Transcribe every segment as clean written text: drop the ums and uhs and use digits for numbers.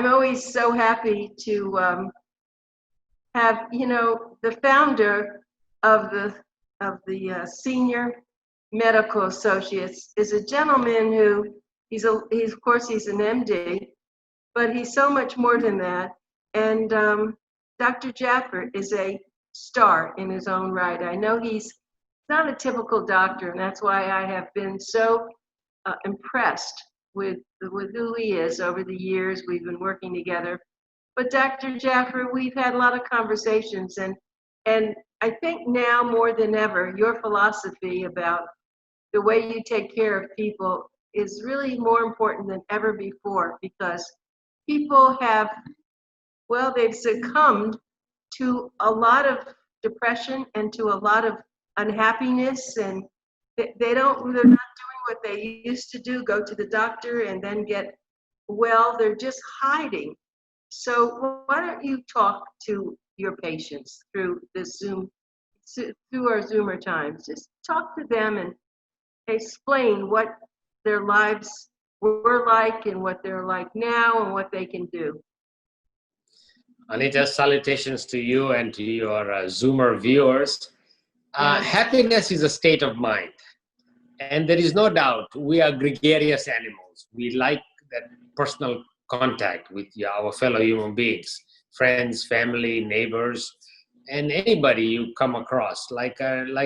I'm always so happy to have, the founder of the Senior Medical Associates is a gentleman who he's of course he's an MD, but he's so much more than that. And Dr. Jaffer is a star in his own right. I know he's not a typical doctor, and that's why I have been so impressed with who he is over the years we've been working together. But Dr. Jaffer, we've had a lot of conversations, and I think now more than ever, your philosophy about the way you take care of people is really more important than ever before, because people have, well, they've succumbed to a lot of depression and to a lot of unhappiness, and they're not doing what they used to do, go to the doctor and then get well. They're just hiding. So why don't you talk to your patients through this through our Zoomer times? Just talk to them and explain what their lives were like and what they're like now and what they can do. Anita, salutations to you and to your Zoomer viewers. Happiness is a state of mind. And there is no doubt we are gregarious animals. We like that personal contact with our fellow human beings, friends, family, neighbors, and anybody you come across. Like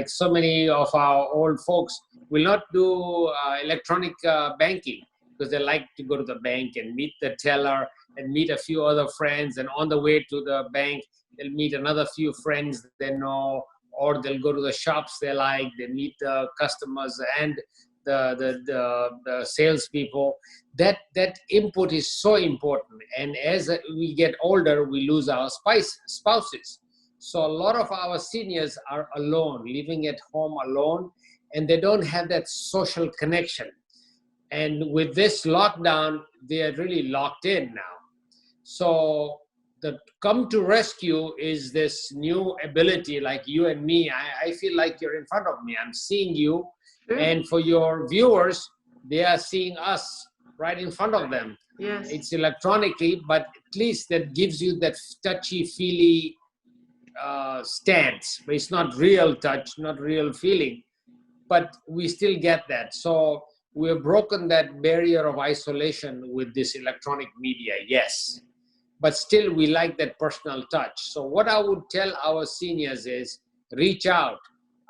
so many of our old folks will not do electronic banking because they like to go to the bank and meet the teller and meet a few other friends. And on the way to the bank, they'll meet another few friends they know, or they'll go to the shops they like, they meet the customers and the salespeople. That input is so important. And as we get older, we lose our spouses. So a lot of our seniors are alone, living at home alone, and they don't have that social connection. And with this lockdown, they are really locked in now. So the come to rescue is this new ability, like you and me. I feel like you're in front of me. I'm seeing you. And for your viewers, they are seeing us right in front of them. Yes. It's electronically, but at least that gives you that touchy-feely stance. But it's not real touch, not real feeling. But we still get that. So we have broken that barrier of isolation with this electronic media, yes. But still, we like that personal touch. So what I would tell our seniors is reach out.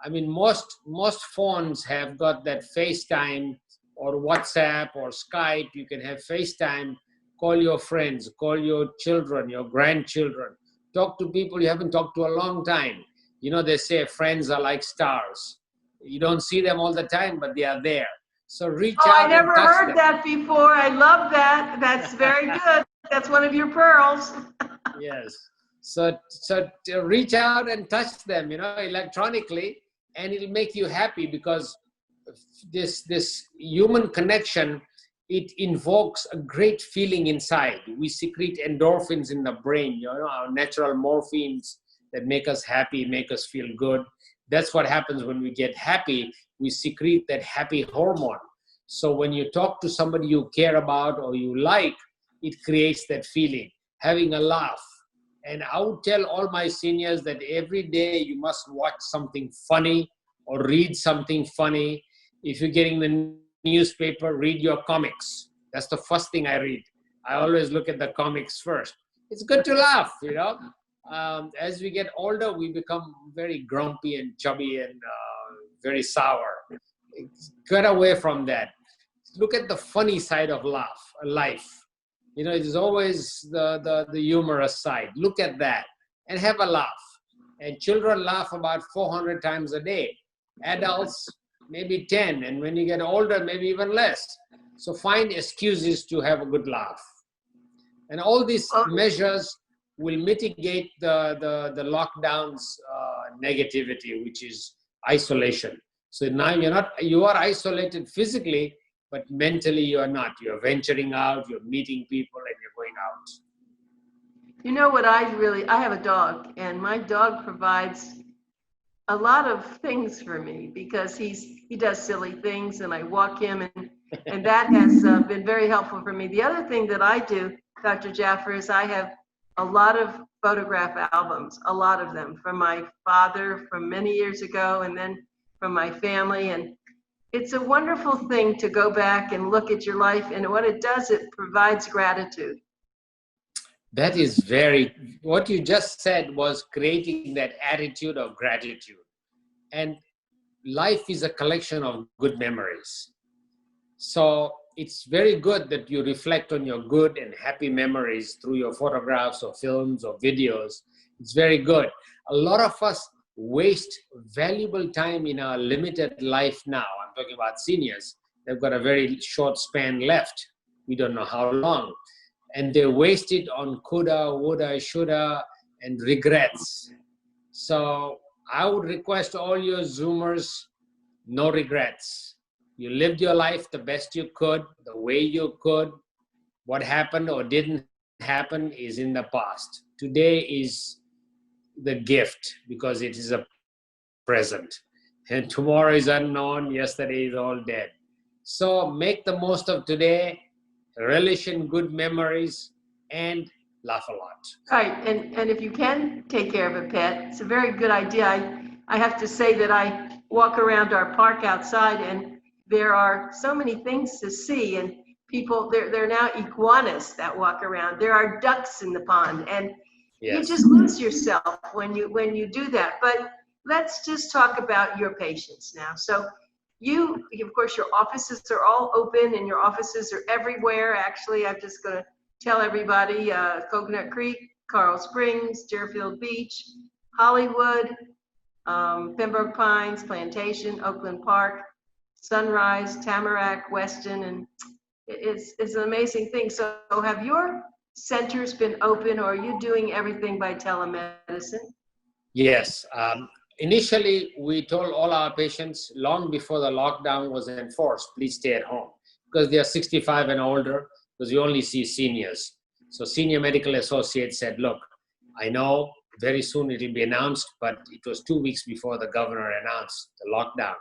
I mean, most phones have got that FaceTime or WhatsApp or Skype. You can have FaceTime, call your friends, call your children, your grandchildren. Talk to people you haven't talked to a long time. You know, they say friends are like stars. You don't see them all the time, but they are there. So reach out. I never heard that before. I love that. That's very good. That's one of your pearls. Yes. So to reach out and touch them, electronically, and it'll make you happy, because this human connection, it invokes a great feeling inside. We secrete endorphins in the brain, our natural morphines that make us happy, make us feel good. That's what happens when we get happy. We secrete that happy hormone. So when you talk to somebody you care about or you like, it creates that feeling, having a laugh. And I would tell all my seniors that every day you must watch something funny or read something funny. If you're getting the newspaper, read your comics. That's the first thing I read. I always look at the comics first. It's good to laugh, As we get older, we become very grumpy and chubby and very sour. Get away from that. Look at the funny side of life. It is always the humorous side. Look at that and have a laugh. And children laugh about 400 times a day. Adults, maybe 10. And when you get older, maybe even less. So find excuses to have a good laugh. And all these measures will mitigate the lockdown's negativity, which is isolation. So now you are isolated physically, but mentally you are not. You're venturing out, you're meeting people, and you're going out. You know what I have a dog, and my dog provides a lot of things for me, because he does silly things, and I walk him, and And that has been very helpful for me. The other thing that I do, Dr. Jaffer, is I have a lot of photograph albums, a lot of them, from my father from many years ago, and then from my family. And it's a wonderful thing to go back and look at your life, and what it does, it provides gratitude. That is very, what you just said was creating that attitude of gratitude. And life is a collection of good memories. So it's very good that you reflect on your good and happy memories through your photographs or films or videos. It's very good. A lot of us waste valuable time in our limited life now. I'm talking about seniors. They've got a very short span left. We don't know how long. And they waste it on coulda, woulda, shoulda, and regrets. So I would request all your Zoomers, no regrets. You lived your life the best you could, the way you could. What happened or didn't happen is in the past. Today is the gift because it is a present. And tomorrow is unknown, yesterday is all dead. So make the most of today, relish in good memories, and laugh a lot. Right, and if you can take care of a pet, it's a very good idea. I have to say that I walk around our park outside, and there are so many things to see, and people, there are now iguanas that walk around. There are ducks in the pond, and you just lose yourself when you do that. But let's just talk about your patients now. So you, of course, your offices are all open, and your offices are everywhere. Actually, I'm just going to tell everybody, Coconut Creek, Coral Springs, Deerfield Beach, Hollywood, Pembroke Pines, Plantation, Oakland Park, Sunrise, Tamarack, Weston, and it's an amazing thing. So have your centers been open, or are you doing everything by telemedicine? Yes. Initially, we told all our patients long before the lockdown was enforced, please stay at home because they are 65 and older, because you only see seniors. So Senior Medical Associates said, look, I know very soon it will be announced, but it was 2 weeks before the governor announced the lockdown.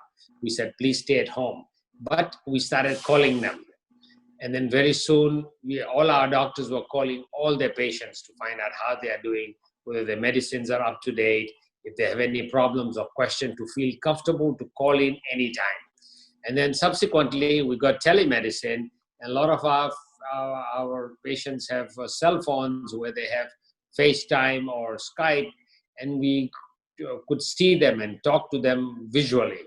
We said, please stay at home. But we started calling them. And then very soon, all our doctors were calling all their patients to find out how they are doing, whether their medicines are up to date, if they have any problems or questions, to feel comfortable to call in anytime. And then subsequently, we got telemedicine. And a lot of our patients have cell phones where they have FaceTime or Skype, and we could see them and talk to them visually.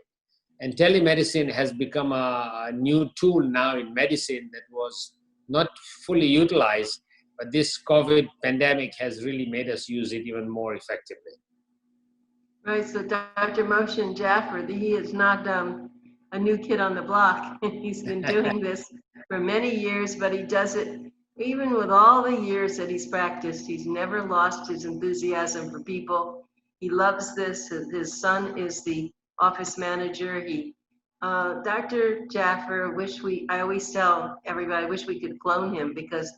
And telemedicine has become a new tool now in medicine that was not fully utilized, but this COVID pandemic has really made us use it even more effectively. Right, so Dr. Mohsin Jaffer, he is not a new kid on the block. He's been doing this for many years, but he does it even with all the years that he's practiced. He's never lost his enthusiasm for people. He loves this. His son is the office manager. Dr. Jaffer, I always tell everybody, I wish we could clone him, because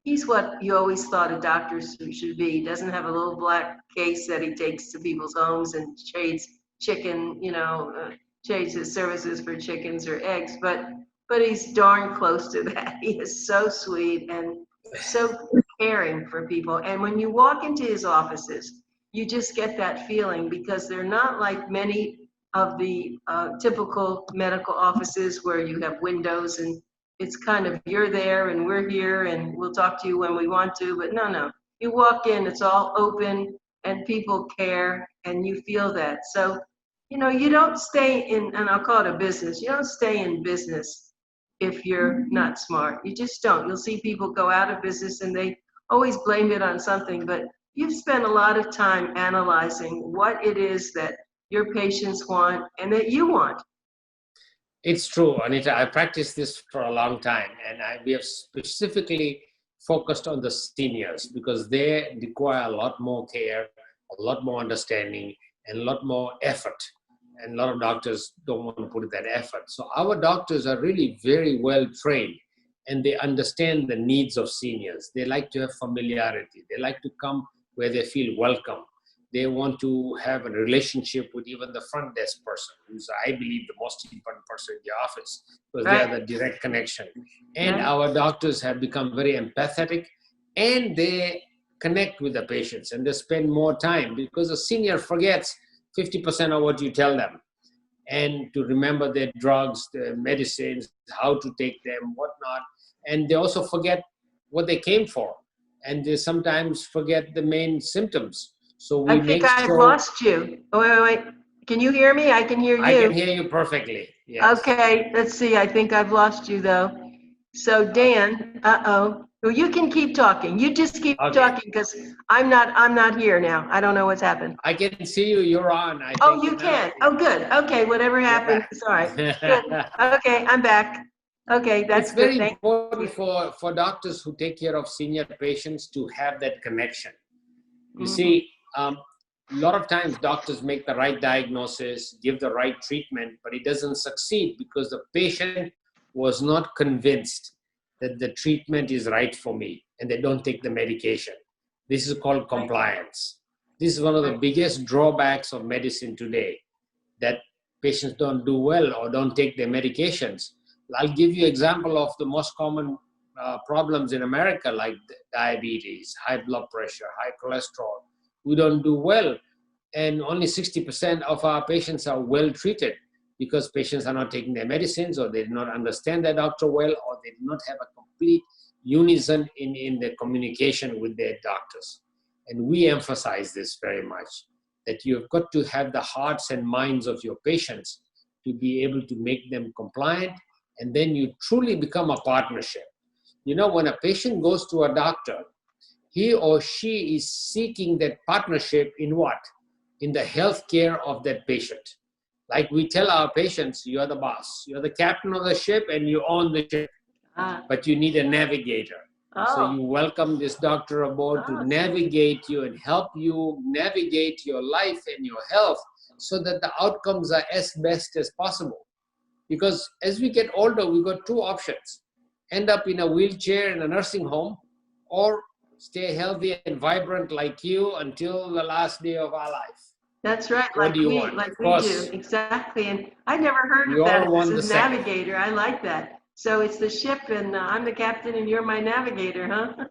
he's what you always thought a doctor should be. He doesn't have a little black case that he takes to people's homes and trades trades his services for chickens or eggs, but he's darn close to that. He is so sweet and so caring for people. And when you walk into his offices, you just get that feeling, because they're not like many of the typical medical offices where you have windows and it's kind of, you're there and we're here and we'll talk to you when we want to. But no, you walk in, it's all open and people care, and you feel that. So, you don't stay in, and I'll call it a business, you don't stay in business if you're not smart. You just don't. You'll see people go out of business and they always blame it on something, but you've spent a lot of time analyzing what it is that your patients want and that you want. It's true, Anita. I practiced this for a long time, and we have specifically focused on the seniors because they require a lot more care, a lot more understanding, and a lot more effort. And a lot of doctors don't want to put in that effort. So our doctors are really very well trained, and they understand the needs of seniors. They like to have familiarity. They like to come where they feel welcome. They want to have a relationship with even the front desk person, who's, I believe, the most important person in the office, because they are the direct connection. And our doctors have become very empathetic, and they connect with the patients, and they spend more time, because a senior forgets 50% of what you tell them, and to remember their drugs, their medicines, how to take them, whatnot. And they also forget what they came for, and they sometimes forget the main symptoms. So we make sure. I think I've lost you. Oh, wait. Can you hear me? I can hear you. I can hear you perfectly. Yes. Okay, let's see. I think I've lost you though. So Dan, well, you can keep talking. You just keep talking, because I'm not here now. I don't know what's happened. I can see you. You're on. I think you can. Oh, good. Okay, whatever happened. Sorry. Good. Okay, I'm back. Okay, that's good. It's very important for doctors who take care of senior patients to have that connection. You see, a lot of times doctors make the right diagnosis, give the right treatment, but it doesn't succeed because the patient was not convinced that the treatment is right for me, and they don't take the medication. This is called compliance. This is one of the biggest drawbacks of medicine today, that patients don't do well or don't take their medications. I'll give you an example of the most common problems in America, like diabetes, high blood pressure, high cholesterol. We don't do well, and only 60% of our patients are well treated, because patients are not taking their medicines, or they do not understand their doctor well, or they do not have a complete unison in their communication with their doctors. And we emphasize this very much, that you've got to have the hearts and minds of your patients to be able to make them compliant, and then you truly become a partnership. You know, when a patient goes to a doctor, he or she is seeking that partnership in what? In the health care of that patient. Like we tell our patients, you're the boss, you're the captain of the ship, and you own the ship, but you need a navigator. So you welcome this doctor aboard to navigate you and help you navigate your life and your health, so that the outcomes are as best as possible. Because as we get older, we've got two options: end up in a wheelchair in a nursing home, or stay healthy and vibrant like you until the last day of our life. That's right. What do you want? Like we do. Exactly. And I never heard of that. This is navigator. I like that. So it's the ship, and I'm the captain, and you're my navigator, huh?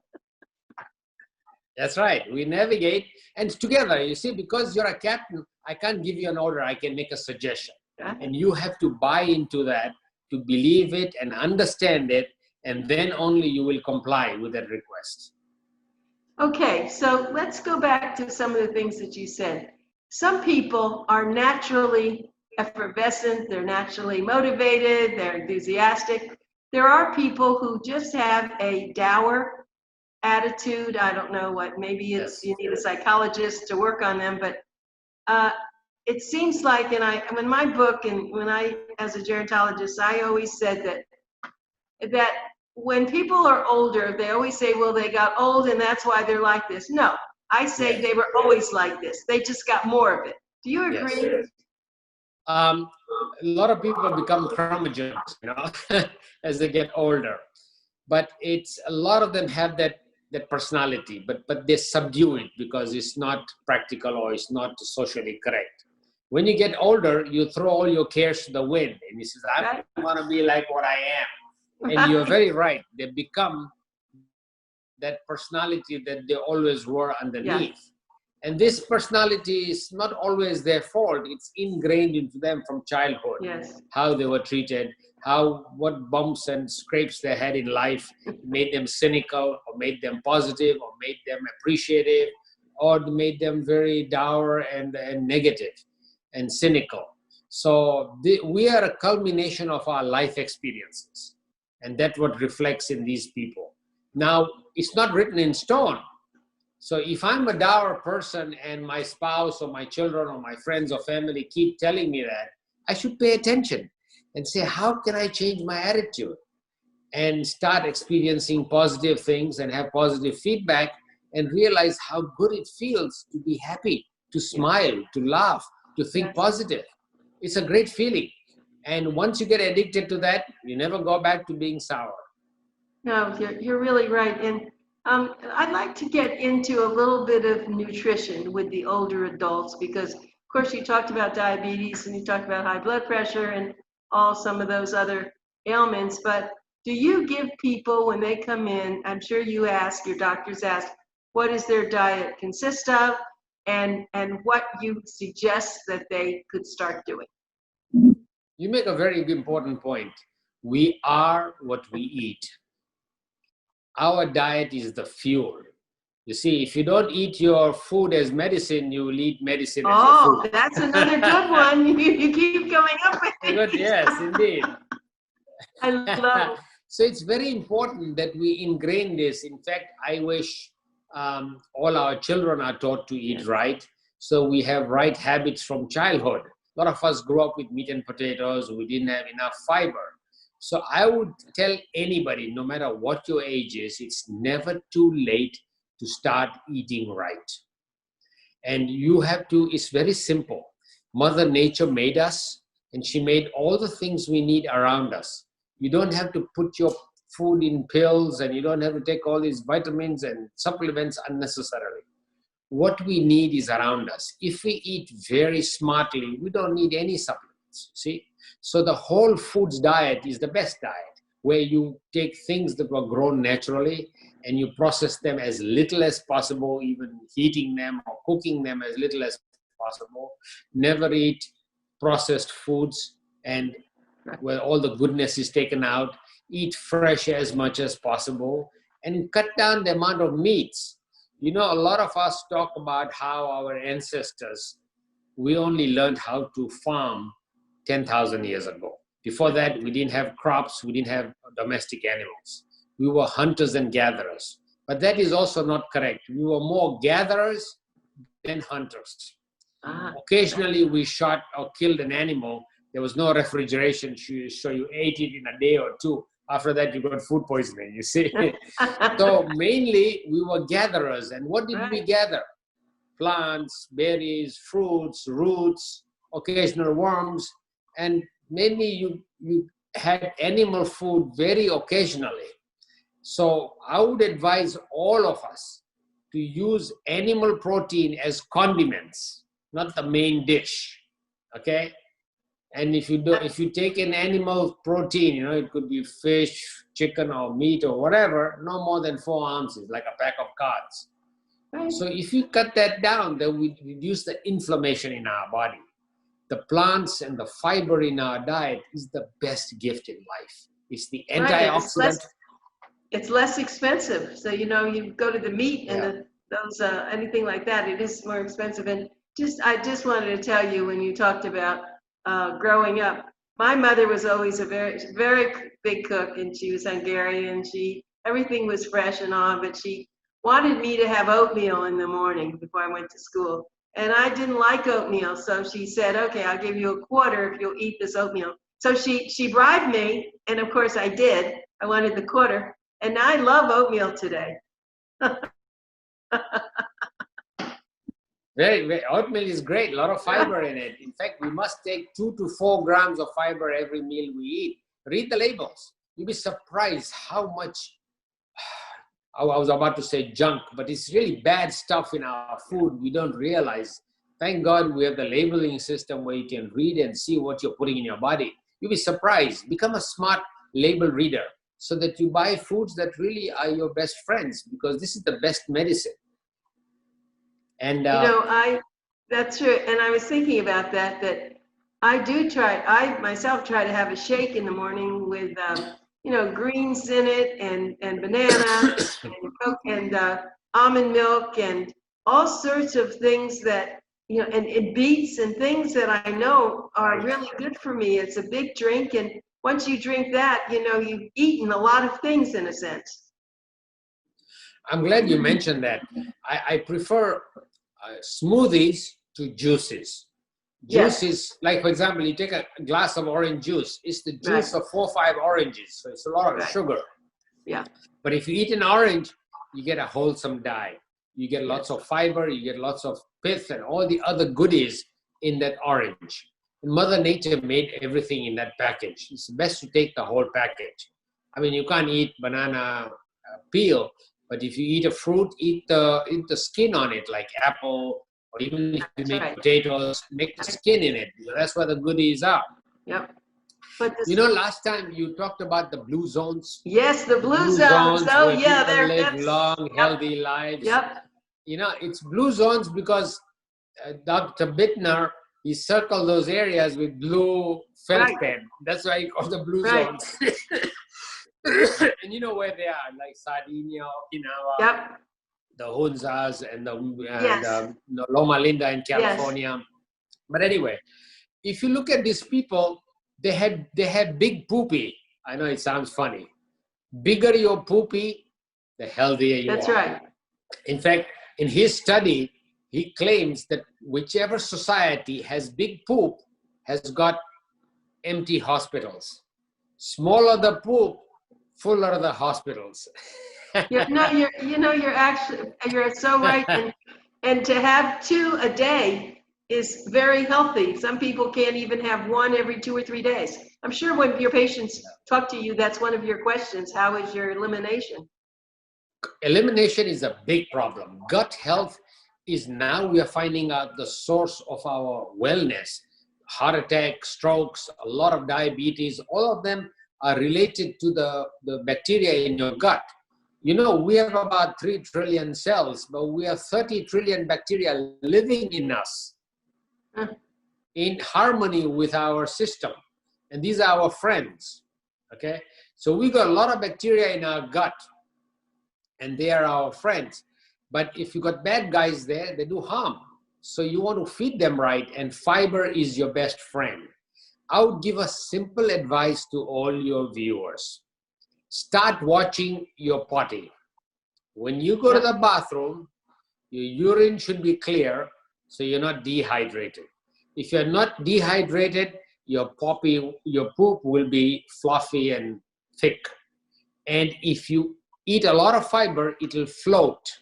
That's right. We navigate, and together, you see, because you're a captain, I can't give you an order. I can make a suggestion. And you have to buy into that, to believe it and understand it, and then only you will comply with that request. Okay, so let's go back to some of the things that you said. Some people are naturally effervescent, they're naturally motivated, they're enthusiastic. There are people who just have a dour attitude. I don't know what, maybe it's you need a psychologist to work on them, but it seems like, and in my book, and when I, as a gerontologist, I always said that when people are older, they always say, well, they got old and that's why they're like this. No, I say they were always like this. They just got more of it. Do you agree? Yes. A lot of people become curmudgeons, you know, as they get older. But it's a lot of them have that personality, but they subdue it because it's not practical or it's not socially correct. When you get older, you throw all your cares to the wind, and you say, I want to be like what I am. And you're very right. They become that personality that they always were underneath. Yeah. And this personality is not always their fault. It's ingrained into them from childhood. Yes. How they were treated, what bumps and scrapes they had in life made them cynical, or made them positive, or made them appreciative, or made them very dour and negative and cynical. So we are a culmination of our life experiences. And that's what reflects in these people. Now, it's not written in stone. So if I'm a dour person and my spouse or my children or my friends or family keep telling me that, I should pay attention and say, how can I change my attitude? And start experiencing positive things and have positive feedback, and realize how good it feels to be happy, to smile, to laugh, to think positive. It's a great feeling. And once you get addicted to that, you never go back to being sour. No, you're really right. And I'd like to get into a little bit of nutrition with the older adults because, of course, you talked about diabetes and you talked about high blood pressure and some of those other ailments. But do you give people when they come in, I'm sure you ask, your doctors ask, what does their diet consist of and what you suggest that they could start doing? You make a very important point. We are what we eat. Our diet is the fuel. You see, if you don't eat your food as medicine, you will eat medicine as your food. Oh, that's another good one. You keep coming up with it. Good, yes, indeed. I love it. So it's very important that we ingrain this. In fact, I wish all our children are taught to eat right. So we have right habits from childhood. A lot of us grew up with meat and potatoes. We didn't have enough fiber. So I would tell anybody, no matter what your age is, it's never too late to start eating right. And you have to, it's very simple. Mother Nature made us, and she made all the things we need around us. You don't have to put your food in pills, and you don't have to take all these vitamins and supplements unnecessarily. What we need is around us. If we eat very smartly, we don't need any supplements, see? So the whole foods diet is the best diet, where you take things that were grown naturally and you process them as little as possible, even heating them or cooking them as little as possible. Never eat processed foods and where all the goodness is taken out. Eat fresh as much as possible and cut down the amount of meats. You know, a lot of us talk about how our ancestors, we only learned how to farm 10,000 years ago. Before that, we didn't have crops, we didn't have domestic animals. We were hunters and gatherers. But that is also not correct. We were more gatherers than hunters. Occasionally, we shot or killed an animal. There was no refrigeration, so you ate it in a day or two. After that, you got food poisoning, you see. So mainly, we were gatherers. And what did we gather? Plants, berries, fruits, roots, occasional worms. And maybe you had animal food very occasionally. So I would advise all of us to use animal protein as condiments, not the main dish, okay? And if you take an animal protein, you know, it could be fish, chicken, or meat, or whatever, no more than 4 ounces, like a pack of cards. Right. So if you cut that down, then we reduce the inflammation in our body. The plants and the fiber in our diet is the best gift in life. It's the antioxidant. Right. It's less expensive. So, you know, you go to the meat and those anything like that, it is more expensive. And I just wanted to tell you, when you talked about growing up, my mother was always a very, very big cook, and she was Hungarian. Everything was fresh and all, but she wanted me to have oatmeal in the morning before I went to school. And I didn't like oatmeal, so she said, okay, I'll give you a quarter if you'll eat this oatmeal. So she bribed me, and of course I did. I wanted the quarter, and I love oatmeal today. Oatmeal is great, a lot of fiber in it. In fact, we must take 2 to 4 grams of fiber every meal we eat. Read the labels. You'll be surprised how much, I was about to say junk, but it's really bad stuff in our food we don't realize. Thank God we have the labeling system where you can read and see what you're putting in your body. You'll be surprised. Become a smart label reader so that you buy foods that really are your best friends, because this is the best medicine. And that's true. And I was thinking about that I myself try to have a shake in the morning with, greens in it and banana and almond milk and all sorts of things that, and beets and things that I know are really good for me. It's a big drink. And once you drink that, you've eaten a lot of things in a sense. I'm glad you mentioned that. I prefer smoothies to juices. Juices, like for example, you take a glass of orange juice, it's the juice of 4 or 5 oranges, so it's a lot of sugar. Yeah. But if you eat an orange, you get a wholesome diet. You get lots of fiber, you get lots of pith and all the other goodies in that orange. And Mother Nature made everything in that package. It's best to take the whole package. I mean, you can't eat banana peel, But if you eat a fruit, eat the skin on it, like apple, or even if you make potatoes, make the skin in it. That's where the goodies are. Yep. But You know, last time you talked about the blue zones. Yes, the blue zones. Oh, where yeah, people live long, healthy lives. Yep. You know, it's blue zones because Dr. Bittner, he circled those areas with blue felt pen. That's why he called the blue zones. And you know where they are, like Sardinia, Okinawa, the Hunzas, and the Loma Linda in California. Yes. But anyway, if you look at these people, they had big poopy. I know it sounds funny. Bigger your poopy, the healthier you are. That's right. In fact, in his study, he claims that whichever society has big poop has got empty hospitals. Smaller the poop, fuller the hospitals. You're so right. And to have 2 a day is very healthy. Some people can't even have 1 every 2 or 3 days. I'm sure when your patients talk to you, that's one of your questions. How is your elimination? Elimination is a big problem. Gut health is now we are finding out the source of our wellness. Heart attack, strokes, a lot of diabetes, all of them are related to the bacteria in your gut. You know, we have about 3 trillion cells, but we have 30 trillion bacteria living in us in harmony with our system. And these are our friends, okay? So we got a lot of bacteria in our gut, and they are our friends. But if you got bad guys there, they do harm. So you want to feed them right, and fiber is your best friend. I would give a simple advice to all your viewers. Start watching your potty. When you go to the bathroom, your urine should be clear, so you're not dehydrated. If you're not dehydrated, your poop will be fluffy and thick. And if you eat a lot of fiber, it will float.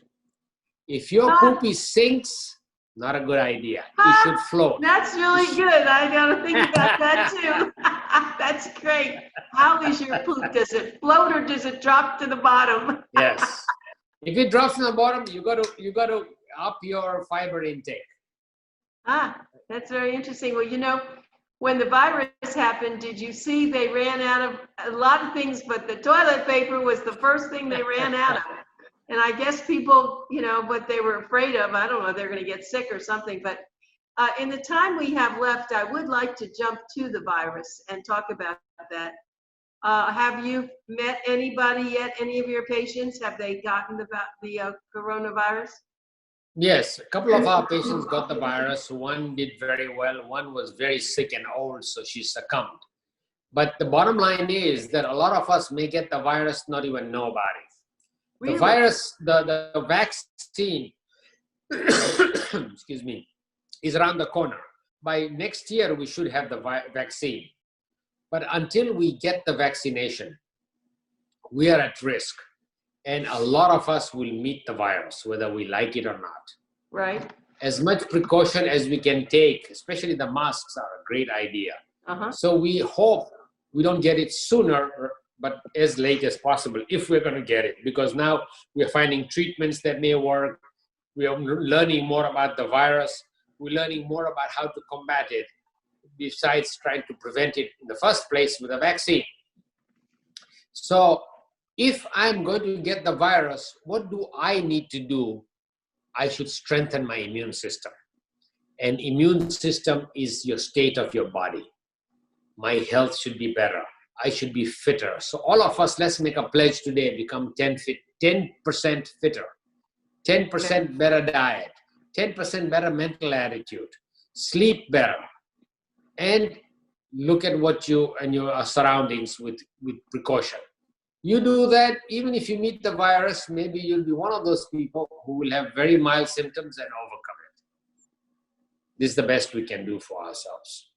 If your poop sinks, not a good idea. It should float. That's really good. I got to think about that too. That's great. How is your poop? Does it float or does it drop to the bottom? Yes. If it drops to the bottom, you got to up your fiber intake. That's very interesting. Well, you know, when the virus happened, did you see they ran out of a lot of things, but the toilet paper was the first thing they ran out of. And I guess people, you know, what they were afraid of, I don't know, they're going to get sick or something. But in the time we have left, I would like to jump to the virus and talk about that. Have you met anybody yet? Any of your patients? Have they gotten the coronavirus? Yes, a couple of our patients got the virus. One did very well. One was very sick and old, so she succumbed. But the bottom line is that a lot of us may get the virus, not even know about it. Really? The virus, the vaccine, excuse me, is around the corner. By next year, we should have the vaccine. But until we get the vaccination, we are at risk. And a lot of us will meet the virus, whether we like it or not. Right. As much precaution as we can take, especially the masks, are a great idea. So we hope we don't get it sooner, but as late as possible, if we're going to get it. Because now we're finding treatments that may work. We are learning more about the virus. We're learning more about how to combat it, besides trying to prevent it in the first place with a vaccine. So if I'm going to get the virus, what do I need to do? I should strengthen my immune system. And immune system is your state of your body. My health should be better. I should be fitter. So all of us, let's make a pledge today, become 10% fitter, 10% better diet, 10% better mental attitude, sleep better, and look at what you and your surroundings with precaution. You do that, even if you meet the virus, maybe you'll be one of those people who will have very mild symptoms and overcome it. This is the best we can do for ourselves.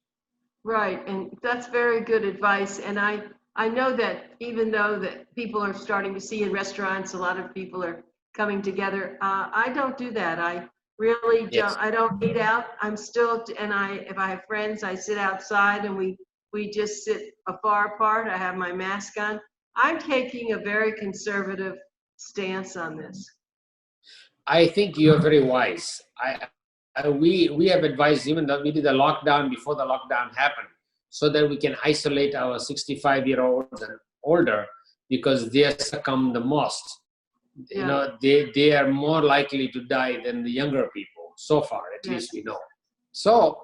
Right, and that's very good advice. And I know that even though that people are starting to see in restaurants, a lot of people are coming together. I don't do that. I really don't. I don't eat out. I'm still, and if I have friends, I sit outside and we just sit far apart. I have my mask on. I'm taking a very conservative stance on this? I think you're very wise. We have advised, even though we did the lockdown before the lockdown happened, so that we can isolate our 65-year-olds and older, because they succumb the most. You know, they are more likely to die than the younger people, so far, at least we know. So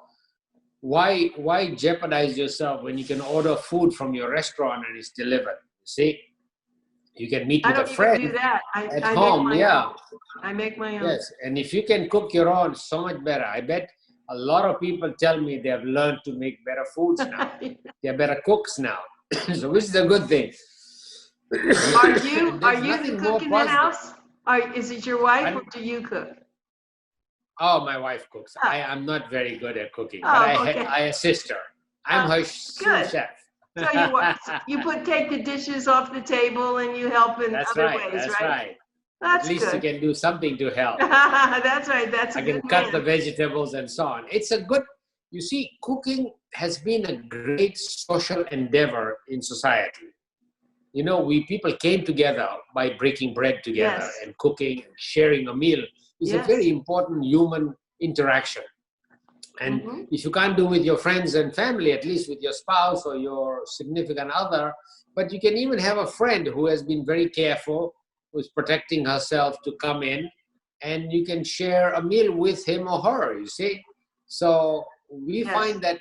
why jeopardize yourself when you can order food from your restaurant and it's delivered? See, you can meet with a friend. I don't even do that. At home. I make my own. Yes, and if you can cook your own, so much better. I bet a lot of people tell me they have learned to make better foods now. They're better cooks now, so which is a good thing. Are you the cook in the house? Is it your wife, or do you cook? Oh, my wife cooks. I am not very good at cooking, but I assist her. I'm her sous chef. So take the dishes off the table and you help in other ways, That's right. That's At least good. you can do something to help. That's right. I can cut the vegetables and so on. It's a good, you see, cooking has been a great social endeavor in society. You know, people came together by breaking bread together and cooking and sharing a meal. It's a very important human interaction. And if you can't do with your friends and family, at least with your spouse or your significant other, but you can even have a friend who has been very careful, who's protecting herself to come in, and you can share a meal with him or her, you see. So we find that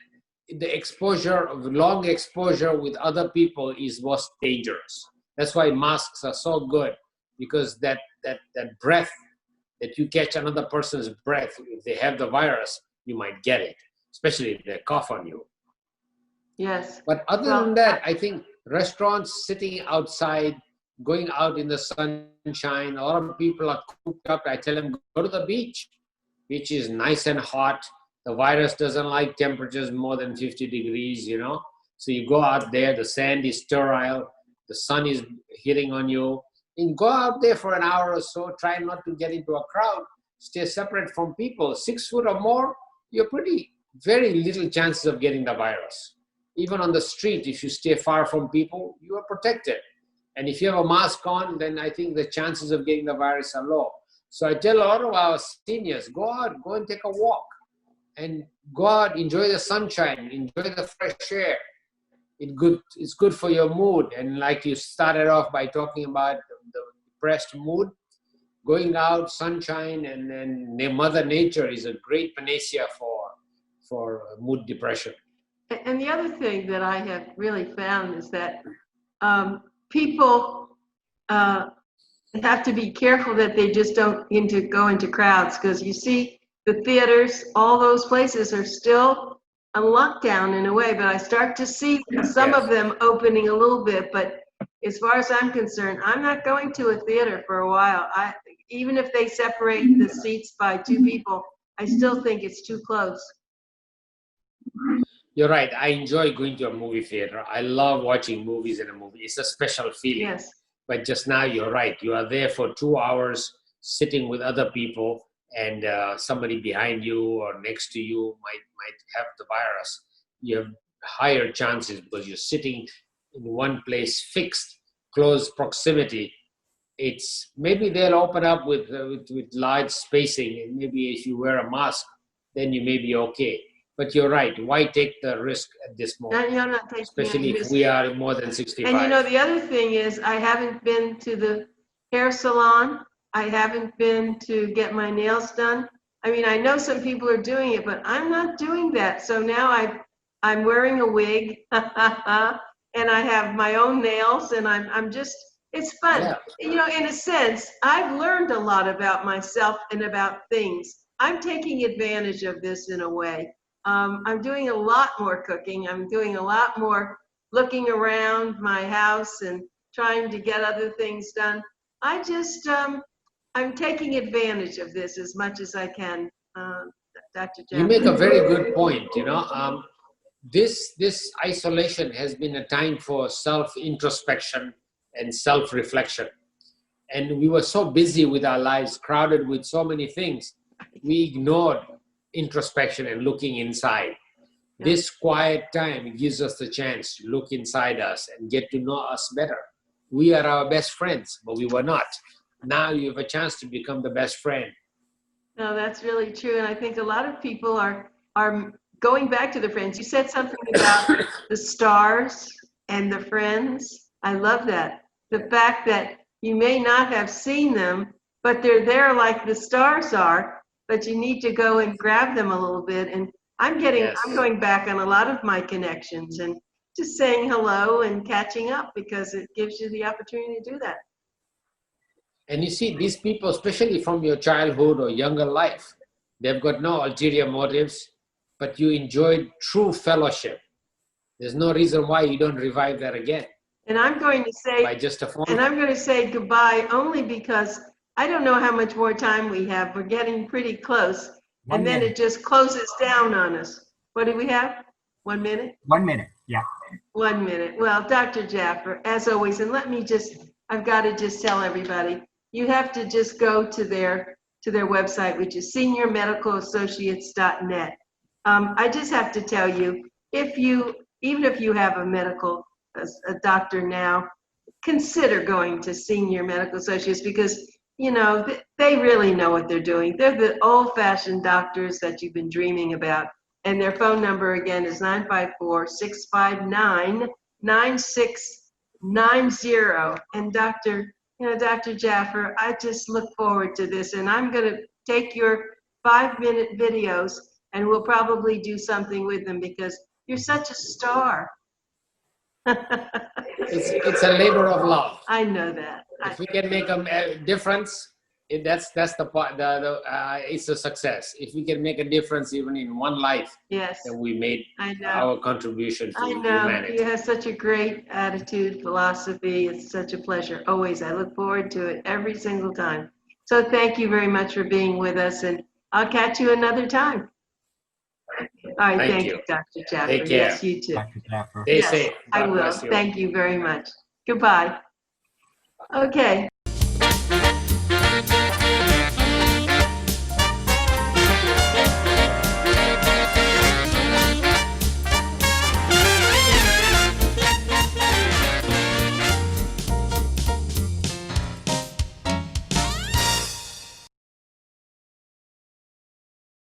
the exposure, long exposure with other people is most dangerous. That's why masks are so good, because that breath, that you catch another person's breath, if they have the virus, you might get it, especially if they cough on you. Yes. But other than that, I think restaurants sitting outside, going out in the sunshine, a lot of people are cooped up. I tell them, go to the beach. Beach is nice and hot. The virus doesn't like temperatures more than 50 degrees, you know. So you go out there, the sand is sterile, the sun is hitting on you. And go out there for an hour or so, try not to get into a crowd, stay separate from people. 6 foot or more, you're very little chances of getting the virus. Even on the street, if you stay far from people, you are protected. And if you have a mask on, then I think the chances of getting the virus are low. So I tell a lot of our seniors, go out, go and take a walk. And go out, enjoy the sunshine, enjoy the fresh air. It's good for your mood. And like you started off by talking about the depressed mood, going out, sunshine, and then Mother Nature is a great panacea for mood depression. And the other thing that I have really found is that people have to be careful that they just don't go into crowds, because you see the theaters, all those places are still on lockdown in a way, but I start to see some of them opening a little bit. But as far as I'm concerned, I'm not going to a theater for a while. Even if they separate the seats by 2 people, I still think it's too close. You're right. I enjoy going to a movie theater. I love watching movies in a movie. It's a special feeling. Yes. But just now, you're right. You are there for 2 hours sitting with other people, and somebody behind you or next to you might have the virus. You have higher chances because you're sitting in one place, fixed, close proximity. It's maybe they'll open up with large spacing, and maybe if you wear a mask, then you may be okay. But you're right. Why take the risk at this moment? You're not taking Especially if we are more than 65. And you know, the other thing is, I haven't been to the hair salon. I haven't been to get my nails done. I mean, I know some people are doing it, but I'm not doing that. So now I'm wearing a wig, and I have my own nails, and I'm just, it's fun. Yeah. You know, in a sense, I've learned a lot about myself and about things. I'm taking advantage of this in a way. I'm doing a lot more cooking. I'm doing a lot more looking around my house and trying to get other things done. I just, I'm taking advantage of this as much as I can, Dr. Jaffer. You make a very good point. You know, this isolation has been a time for self-introspection and self-reflection. And we were so busy with our lives, crowded with so many things, we ignored introspection and looking inside. Yeah. This quiet time gives us the chance to look inside us and get to know us better. We are our best friends, but we were not. now you have a chance to become the best friend. No, that's really true. And I think a lot of people are going back to the friends. You said something about the stars and the friends. I love that. The fact that you may not have seen them, but they're there like the stars are, but you need to go and grab them a little bit. And I'm going back on a lot of my connections and just saying hello and catching up, because it gives you the opportunity to do that. And you see, these people, especially from your childhood or younger life, they've got no ulterior motives, but you enjoyed true fellowship. There's no reason why you don't revive that again. And I'm going to say, by just a phone. And I'm going to say goodbye only because I don't know how much more time we have. We're getting pretty close. And then it just closes down on us. What do we have? 1 minute? 1 minute, yeah. 1 minute. Well, Dr. Jaffer, as always, and I've got to just tell everybody, you have to just go to their website, which is seniormedicalassociates.net. I just have to tell you, even if you have a doctor now, consider going to Senior Medical Associates, because they really know what they're doing. They're the old-fashioned doctors that you've been dreaming about. And their phone number again is 954-659-9690. And Dr. Jaffer, I just look forward to this. And I'm going to take your 5-minute videos and we'll probably do something with them, because you're such a star. It's a labor of love. I know that. If we can make a difference, that's the part. It's a success. If we can make a difference even in one life, yes, then we made our contribution to humanity. I know. You have such a great attitude, philosophy. It's such a pleasure. Always. I look forward to it every single time. So thank you very much for being with us, and I'll catch you another time. All right, thank you, Dr. Jaffer. Take care. Yes, you too. Dr. Jaffer. Stay safe. God I will. bless you. Thank you very much. Goodbye. Okay.